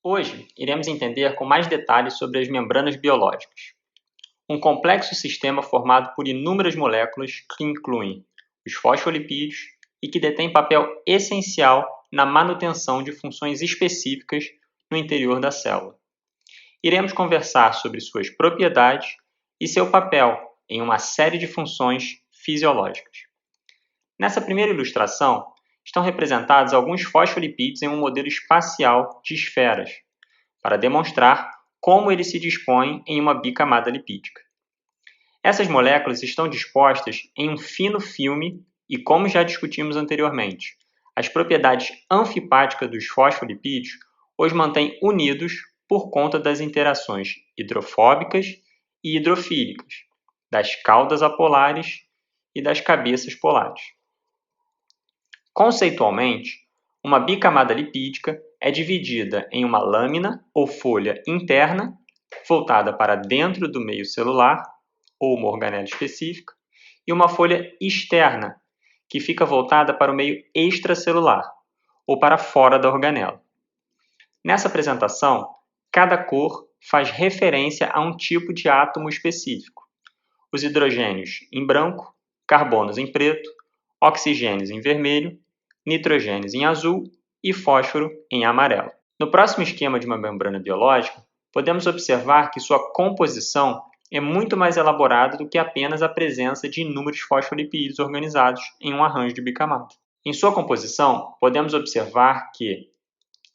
Hoje, iremos entender com mais detalhes sobre as membranas biológicas, um complexo sistema formado por inúmeras moléculas que incluem os fosfolipídios e que detém papel essencial na manutenção de funções específicas no interior da célula. Iremos conversar sobre suas propriedades e seu papel em uma série de funções fisiológicas. Nessa primeira ilustração, estão representados alguns fosfolipídios em um modelo espacial de esferas, para demonstrar como eles se dispõem em uma bicamada lipídica. Essas moléculas estão dispostas em um fino filme e, como já discutimos anteriormente, as propriedades anfipáticas dos fosfolipídios os mantêm unidos por conta das interações hidrofóbicas e hidrofílicas, das caudas apolares e das cabeças polares. Conceitualmente, uma bicamada lipídica é dividida em uma lâmina ou folha interna, voltada para dentro do meio celular, ou uma organela específica, e uma folha externa, que fica voltada para o meio extracelular, ou para fora da organela. Nessa apresentação, cada cor faz referência a um tipo de átomo específico. Os hidrogênios em branco, carbonos em preto, oxigênios em vermelho, nitrogênios em azul e fósforo em amarelo. No próximo esquema de uma membrana biológica, podemos observar que sua composição é muito mais elaborada do que apenas a presença de inúmeros fosfolipídios organizados em um arranjo de bicamada. Em sua composição, podemos observar que,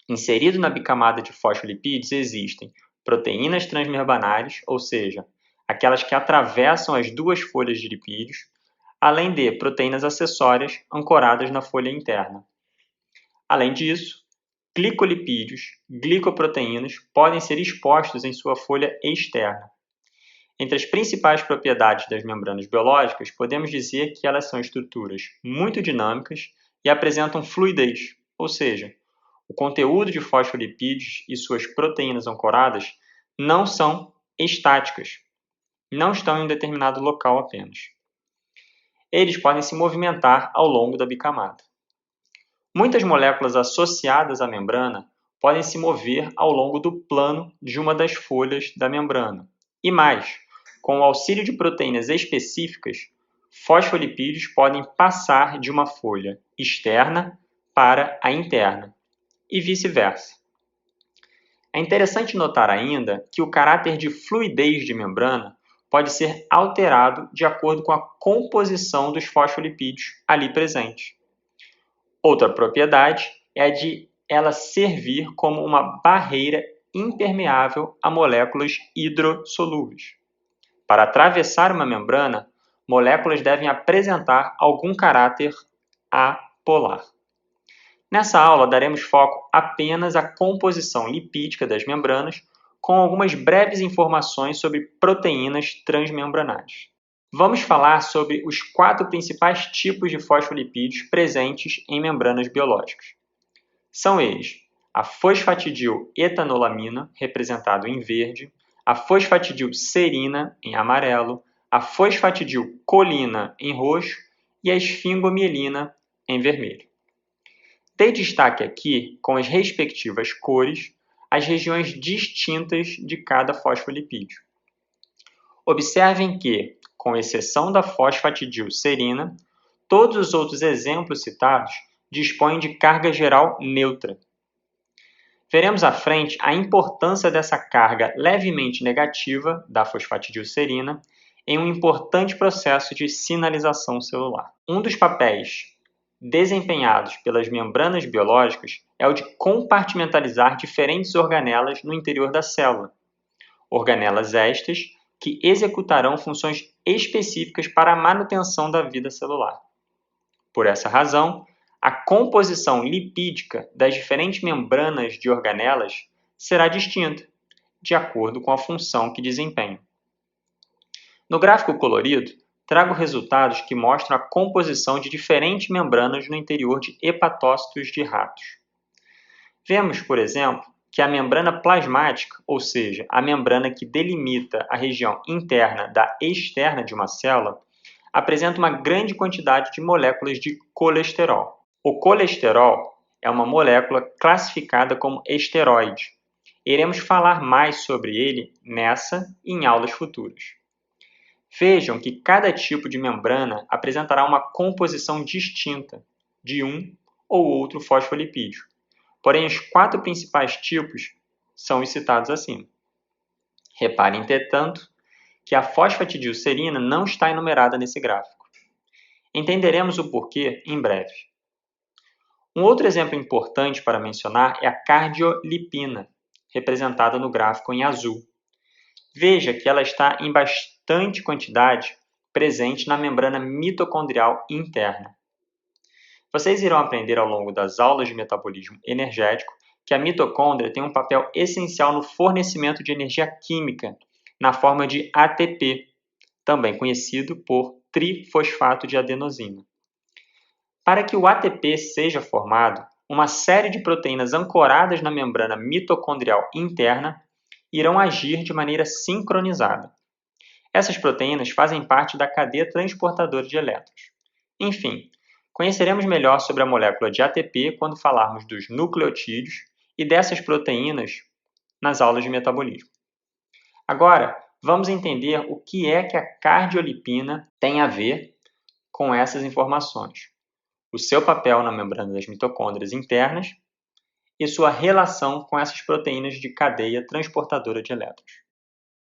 inserido na bicamada de fosfolipídios, existem proteínas transmembranares, ou seja, aquelas que atravessam as duas folhas de lipídios, além de proteínas acessórias ancoradas na folha interna. Além disso, glicolipídios, glicoproteínas podem ser expostos em sua folha externa. Entre as principais propriedades das membranas biológicas, podemos dizer que elas são estruturas muito dinâmicas e apresentam fluidez, ou seja, o conteúdo de fosfolipídios e suas proteínas ancoradas não são estáticas, não estão em um determinado local apenas. Eles podem se movimentar ao longo da bicamada. Muitas moléculas associadas à membrana podem se mover ao longo do plano de uma das folhas da membrana. E mais, com o auxílio de proteínas específicas, fosfolipídios podem passar de uma folha externa para a interna, e vice-versa. É interessante notar ainda que o caráter de fluidez de membrana pode ser alterado de acordo com a composição dos fosfolipídios ali presentes. Outra propriedade é a de ela servir como uma barreira impermeável a moléculas hidrossolúveis. Para atravessar uma membrana, moléculas devem apresentar algum caráter apolar. Nessa aula, daremos foco apenas à composição lipídica das membranas, com algumas breves informações sobre proteínas transmembranares. Vamos falar sobre os 4 principais tipos de fosfolipídios presentes em membranas biológicas. São eles a fosfatidiletanolamina, representado em verde, a fosfatidilserina, em amarelo, a fosfatidilcolina, em roxo, e a esfingomielina, em vermelho. Dei destaque aqui, com as respectivas cores, as regiões distintas de cada fosfolipídio. Observem que, com exceção da fosfatidilserina, todos os outros exemplos citados dispõem de carga geral neutra. Veremos à frente a importância dessa carga levemente negativa da fosfatidilserina em um importante processo de sinalização celular. Um dos papéis desempenhados pelas membranas biológicas é o de compartimentalizar diferentes organelas no interior da célula. Organelas estas que executarão funções específicas para a manutenção da vida celular. Por essa razão, a composição lipídica das diferentes membranas de organelas será distinta, de acordo com a função que desempenham. No gráfico colorido, trago resultados que mostram a composição de diferentes membranas no interior de hepatócitos de ratos. Vemos, por exemplo, que a membrana plasmática, ou seja, a membrana que delimita a região interna da externa de uma célula, apresenta uma grande quantidade de moléculas de colesterol. O colesterol é uma molécula classificada como esteroide Iremos falar mais sobre ele nessa e em aulas futuras. Vejam que cada tipo de membrana apresentará uma composição distinta de um ou outro fosfolipídio. Porém, os 4 principais tipos são os citados acima. Reparem, entretanto, que a fosfatidilcerina não está enumerada nesse gráfico. Entenderemos o porquê em breve. Um outro exemplo importante para mencionar é a cardiolipina, representada no gráfico em azul. Veja que ela está em bastante quantidade presente na membrana mitocondrial interna. Vocês irão aprender ao longo das aulas de metabolismo energético que a mitocôndria tem um papel essencial no fornecimento de energia química na forma de ATP, também conhecido por trifosfato de adenosina. Para que o ATP seja formado, uma série de proteínas ancoradas na membrana mitocondrial interna irão agir de maneira sincronizada. Essas proteínas fazem parte da cadeia transportadora de elétrons. Enfim, conheceremos melhor sobre a molécula de ATP quando falarmos dos nucleotídeos e dessas proteínas nas aulas de metabolismo. Agora, vamos entender o que é que a cardiolipina tem a ver com essas informações, o seu papel na membrana das mitocôndrias internas e sua relação com essas proteínas de cadeia transportadora de elétrons.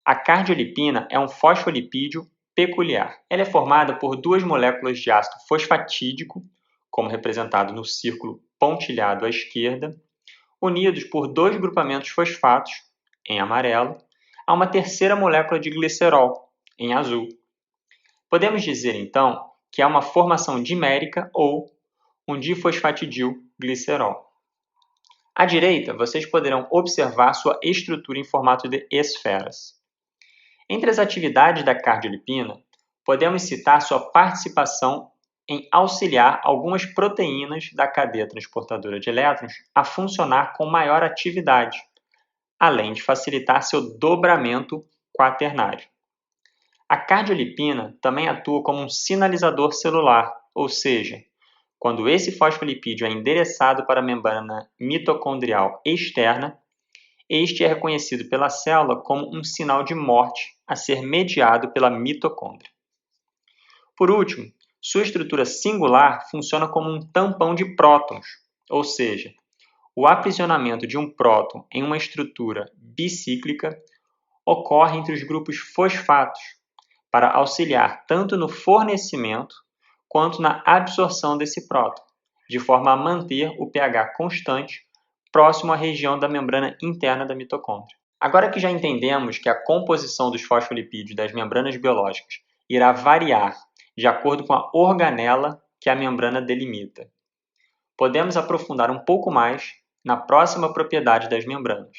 A cardiolipina é um fosfolipídio peculiar. Ela é formada por 2 moléculas de ácido fosfatídico, como representado no círculo pontilhado à esquerda, unidos por 2 grupamentos fosfatos, em amarelo, a uma terceira molécula de glicerol, em azul. Podemos dizer, então, que é uma formação dimérica ou um difosfatidilglicerol. À direita, vocês poderão observar sua estrutura em formato de esferas. Entre as atividades da cardiolipina, podemos citar sua participação em auxiliar algumas proteínas da cadeia transportadora de elétrons a funcionar com maior atividade, além de facilitar seu dobramento quaternário. A cardiolipina também atua como um sinalizador celular, ou seja, quando esse fosfolipídio é endereçado para a membrana mitocondrial externa, este é reconhecido pela célula como um sinal de morte a ser mediado pela mitocôndria. Por último, sua estrutura singular funciona como um tampão de prótons, ou seja, o aprisionamento de um próton em uma estrutura bicíclica ocorre entre os grupos fosfatos para auxiliar tanto no fornecimento quanto na absorção desse próton, de forma a manter o pH constante próximo à região da membrana interna da mitocôndria. Agora que já entendemos que a composição dos fosfolipídios das membranas biológicas irá variar de acordo com a organela que a membrana delimita, podemos aprofundar um pouco mais na próxima propriedade das membranas,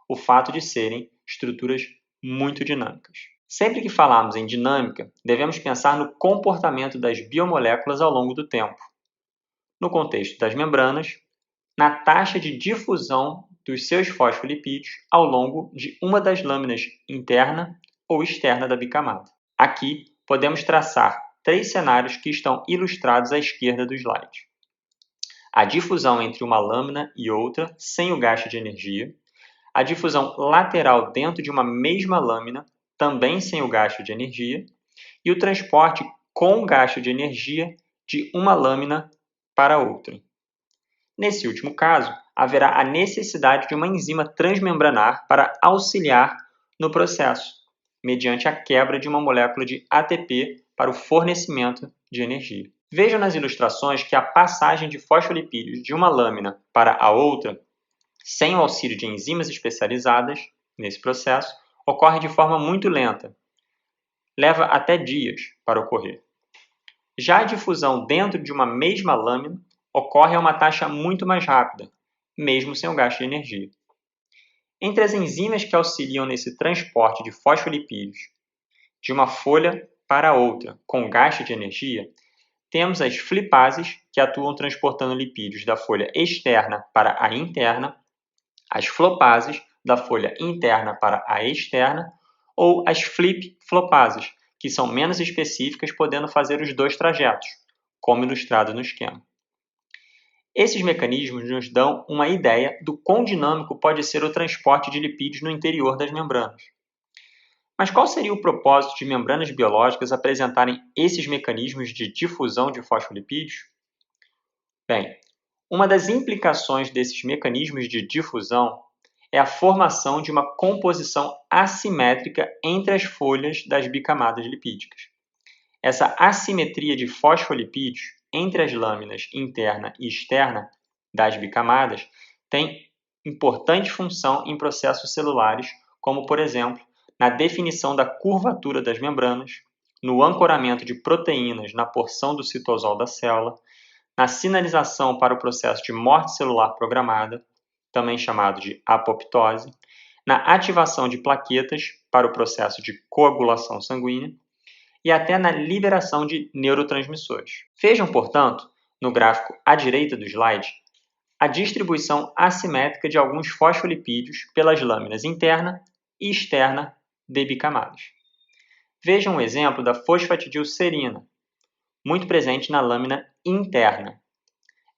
o fato de serem estruturas muito dinâmicas. Sempre que falarmos em dinâmica, devemos pensar no comportamento das biomoléculas ao longo do tempo. No contexto das membranas, na taxa de difusão dos seus fosfolipídios ao longo de uma das lâminas interna ou externa da bicamada. Aqui, podemos traçar 3 cenários que estão ilustrados à esquerda do slide. A difusão entre uma lâmina e outra sem o gasto de energia, a difusão lateral dentro de uma mesma lâmina, também sem o gasto de energia, e o transporte com gasto de energia de uma lâmina para outra. Nesse último caso, haverá a necessidade de uma enzima transmembranar para auxiliar no processo, mediante a quebra de uma molécula de ATP para o fornecimento de energia. Vejam nas ilustrações que a passagem de fosfolipídios de uma lâmina para a outra, sem o auxílio de enzimas especializadas nesse processo, ocorre de forma muito lenta. Leva até dias para ocorrer. Já a difusão dentro de uma mesma lâmina ocorre a uma taxa muito mais rápida, mesmo sem o gasto de energia. Entre as enzimas que auxiliam nesse transporte de fosfolipídios de uma folha para outra com gasto de energia, temos as flipases, que atuam transportando lipídios da folha externa para a interna, as flopases, da folha interna para a externa, ou as flip-flopases, que são menos específicas, podendo fazer os 2 trajetos, como ilustrado no esquema. Esses mecanismos nos dão uma ideia do quão dinâmico pode ser o transporte de lipídios no interior das membranas. Mas qual seria o propósito de membranas biológicas apresentarem esses mecanismos de difusão de fosfolipídios? Bem, uma das implicações desses mecanismos de difusão é a formação de uma composição assimétrica entre as folhas das bicamadas lipídicas. Essa assimetria de fosfolipídios entre as lâminas interna e externa das bicamadas tem importante função em processos celulares, como, por exemplo, na definição da curvatura das membranas, no ancoramento de proteínas na porção do citosol da célula, na sinalização para o processo de morte celular programada, também chamado de apoptose, na ativação de plaquetas para o processo de coagulação sanguínea e até na liberação de neurotransmissores. Vejam, portanto, no gráfico à direita do slide, a distribuição assimétrica de alguns fosfolipídios pelas lâminas interna e externa de bicamadas. Vejam um exemplo da fosfatidilcerina, muito presente na lâmina interna.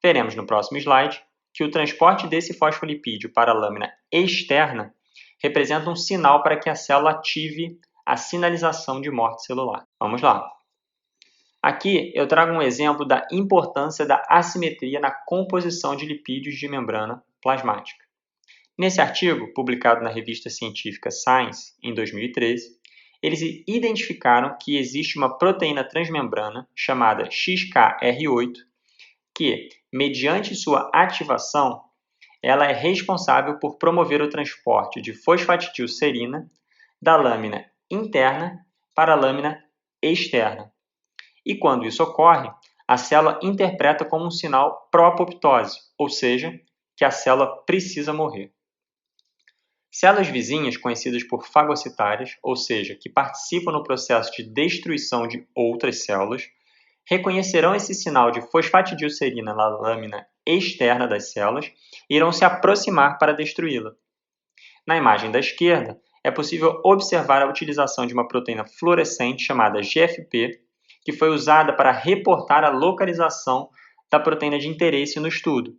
Veremos no próximo slide que o transporte desse fosfolipídio para a lâmina externa representa um sinal para que a célula ative a sinalização de morte celular. Vamos lá. Aqui eu trago um exemplo da importância da assimetria na composição de lipídios de membrana plasmática. Nesse artigo, publicado na revista científica Science, em 2013, eles identificaram que existe uma proteína transmembrana chamada XKR8 que, mediante sua ativação, ela é responsável por promover o transporte de fosfatidilcerina da lâmina interna para a lâmina externa. E quando isso ocorre, a célula interpreta como um sinal pró-apoptose, ou seja, que a célula precisa morrer. Células vizinhas, conhecidas por fagocitárias, ou seja, que participam no processo de destruição de outras células, reconhecerão esse sinal de fosfatidilcerina na lâmina externa das células e irão se aproximar para destruí-la. Na imagem da esquerda, é possível observar a utilização de uma proteína fluorescente chamada GFP, que foi usada para reportar a localização da proteína de interesse no estudo,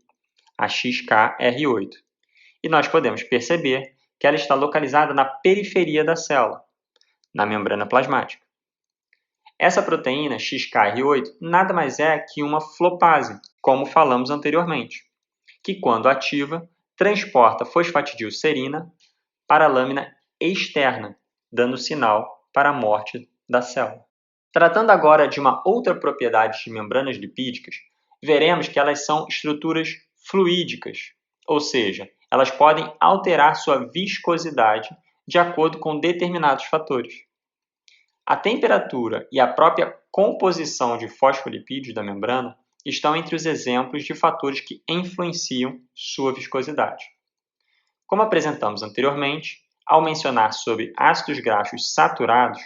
a XKR8. E nós podemos perceber que ela está localizada na periferia da célula, na membrana plasmática. Essa proteína XKR8 nada mais é que uma flopase, como falamos anteriormente, que quando ativa, transporta fosfatidilcerina para a lâmina externa, dando sinal para a morte da célula. Tratando agora de uma outra propriedade de membranas lipídicas, veremos que elas são estruturas fluídicas, ou seja, elas podem alterar sua viscosidade de acordo com determinados fatores. A temperatura e a própria composição de fosfolipídios da membrana estão entre os exemplos de fatores que influenciam sua viscosidade. Como apresentamos anteriormente, ao mencionar sobre ácidos graxos saturados,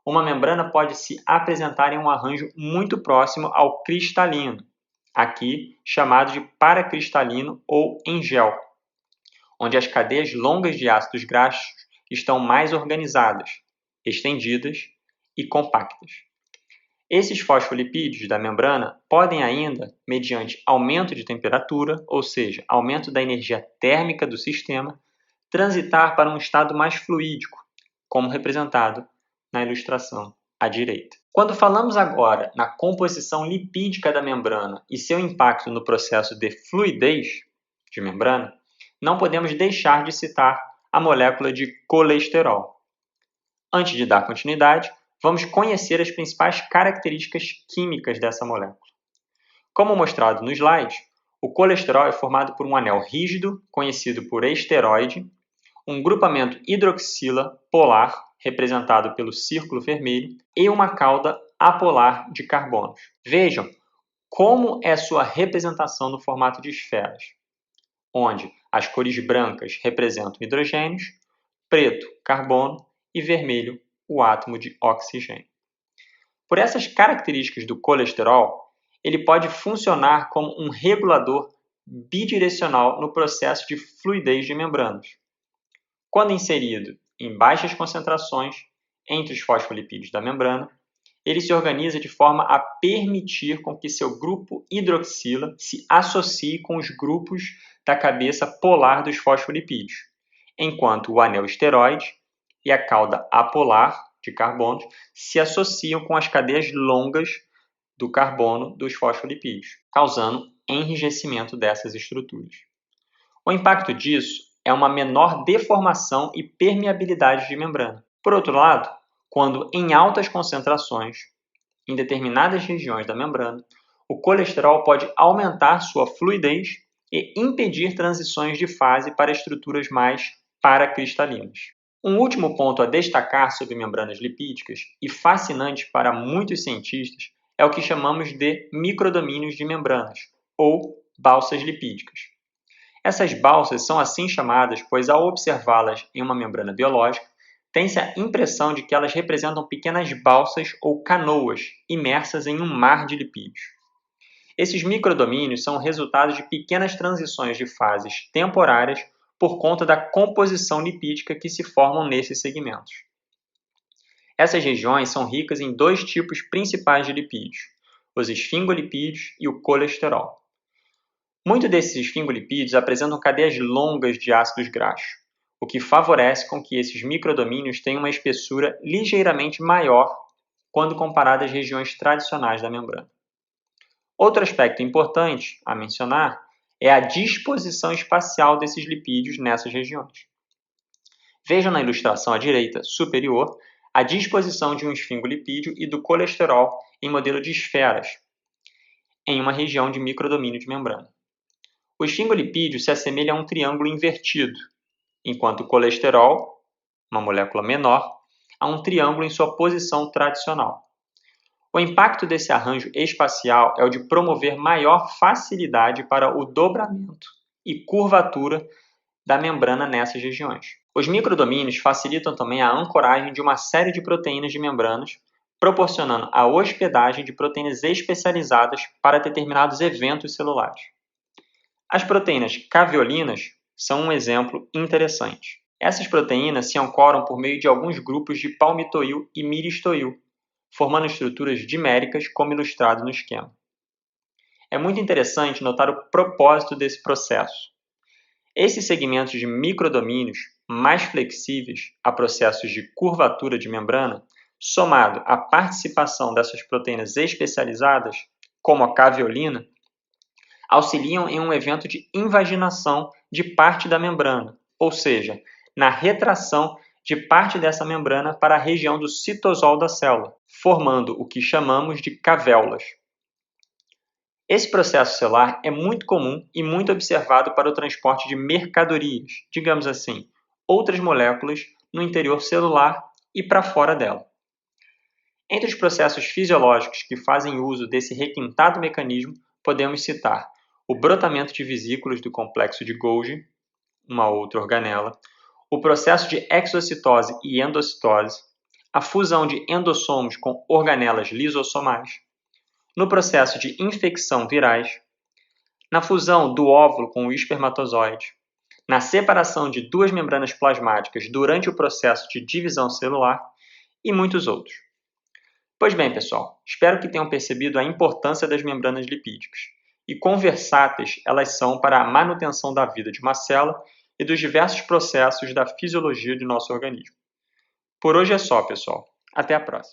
uma membrana pode se apresentar em um arranjo muito próximo ao cristalino, aqui chamado de paracristalino ou em gel, onde as cadeias longas de ácidos graxos estão mais organizadas, estendidas e compactas. Esses fosfolipídios da membrana podem ainda, mediante aumento de temperatura, ou seja, aumento da energia térmica do sistema, transitar para um estado mais fluídico, como representado na ilustração à direita. Quando falamos agora na composição lipídica da membrana e seu impacto no processo de fluidez de membrana, não podemos deixar de citar a molécula de colesterol. Antes de dar continuidade, vamos conhecer as principais características químicas dessa molécula. Como mostrado no slide, o colesterol é formado por um anel rígido, conhecido por esteroide, um grupamento hidroxila polar, representado pelo círculo vermelho, e uma cauda apolar de carbonos. Vejam como é sua representação no formato de esferas, onde as cores brancas representam hidrogênios, preto, carbono e vermelho, o átomo de oxigênio. Por essas características do colesterol, ele pode funcionar como um regulador bidirecional no processo de fluidez de membranas. Quando inserido em baixas concentrações entre os fosfolipídios da membrana, ele se organiza de forma a permitir com que seu grupo hidroxila se associe com os grupos da cabeça polar dos fosfolipídios, enquanto o anel esteroide e a cauda apolar de carbonos se associam com as cadeias longas do carbono dos fosfolipídios, causando enrijecimento dessas estruturas. O impacto disso é uma menor deformação e permeabilidade de membrana. Por outro lado, quando em altas concentrações, em determinadas regiões da membrana, o colesterol pode aumentar sua fluidez e impedir transições de fase para estruturas mais paracristalinas. Um último ponto a destacar sobre membranas lipídicas, e fascinante para muitos cientistas, é o que chamamos de microdomínios de membranas, ou balsas lipídicas. Essas balsas são assim chamadas pois, ao observá-las em uma membrana biológica, tem-se a impressão de que elas representam pequenas balsas ou canoas imersas em um mar de lipídios. Esses microdomínios são o resultado de pequenas transições de fases temporárias por conta da composição lipídica que se formam nesses segmentos. Essas regiões são ricas em dois tipos principais de lipídios, os esfingolipídios e o colesterol. Muitos desses esfingolipídios apresentam cadeias longas de ácidos graxos, o que favorece com que esses microdomínios tenham uma espessura ligeiramente maior quando comparado às regiões tradicionais da membrana. Outro aspecto importante a mencionar é a disposição espacial desses lipídios nessas regiões. Vejam na ilustração à direita superior a disposição de um esfingolipídio e do colesterol em modelo de esferas, em uma região de microdomínio de membrana. O esfingolipídio se assemelha a um triângulo invertido, enquanto o colesterol, uma molécula menor, a um triângulo em sua posição tradicional. O impacto desse arranjo espacial é o de promover maior facilidade para o dobramento e curvatura da membrana nessas regiões. Os microdomínios facilitam também a ancoragem de uma série de proteínas de membranas, proporcionando a hospedagem de proteínas especializadas para determinados eventos celulares. As proteínas caveolinas são um exemplo interessante. Essas proteínas se ancoram por meio de alguns grupos de palmitoil e miristoil, formando estruturas diméricas, como ilustrado no esquema. É muito interessante notar o propósito desse processo. Esses segmentos de microdomínios mais flexíveis a processos de curvatura de membrana, somado à participação dessas proteínas especializadas, como a caveolina, auxiliam em um evento de invaginação de parte da membrana, ou seja, na retração de parte dessa membrana para a região do citosol da célula, formando o que chamamos de cavéolas. Esse processo celular é muito comum e muito observado para o transporte de mercadorias, digamos assim, outras moléculas no interior celular e para fora dela. Entre os processos fisiológicos que fazem uso desse requintado mecanismo, podemos citar o brotamento de vesículas do complexo de Golgi, uma outra organela, o processo de exocitose e endocitose, a fusão de endossomos com organelas lisossomais, no processo de infecção virais, na fusão do óvulo com o espermatozoide, na separação de duas membranas plasmáticas durante o processo de divisão celular e muitos outros. Pois bem, pessoal, espero que tenham percebido a importância das membranas lipídicas e quão versáteis elas são para a manutenção da vida de uma célula e dos diversos processos da fisiologia de nosso organismo. Por hoje é só, pessoal. Até a próxima.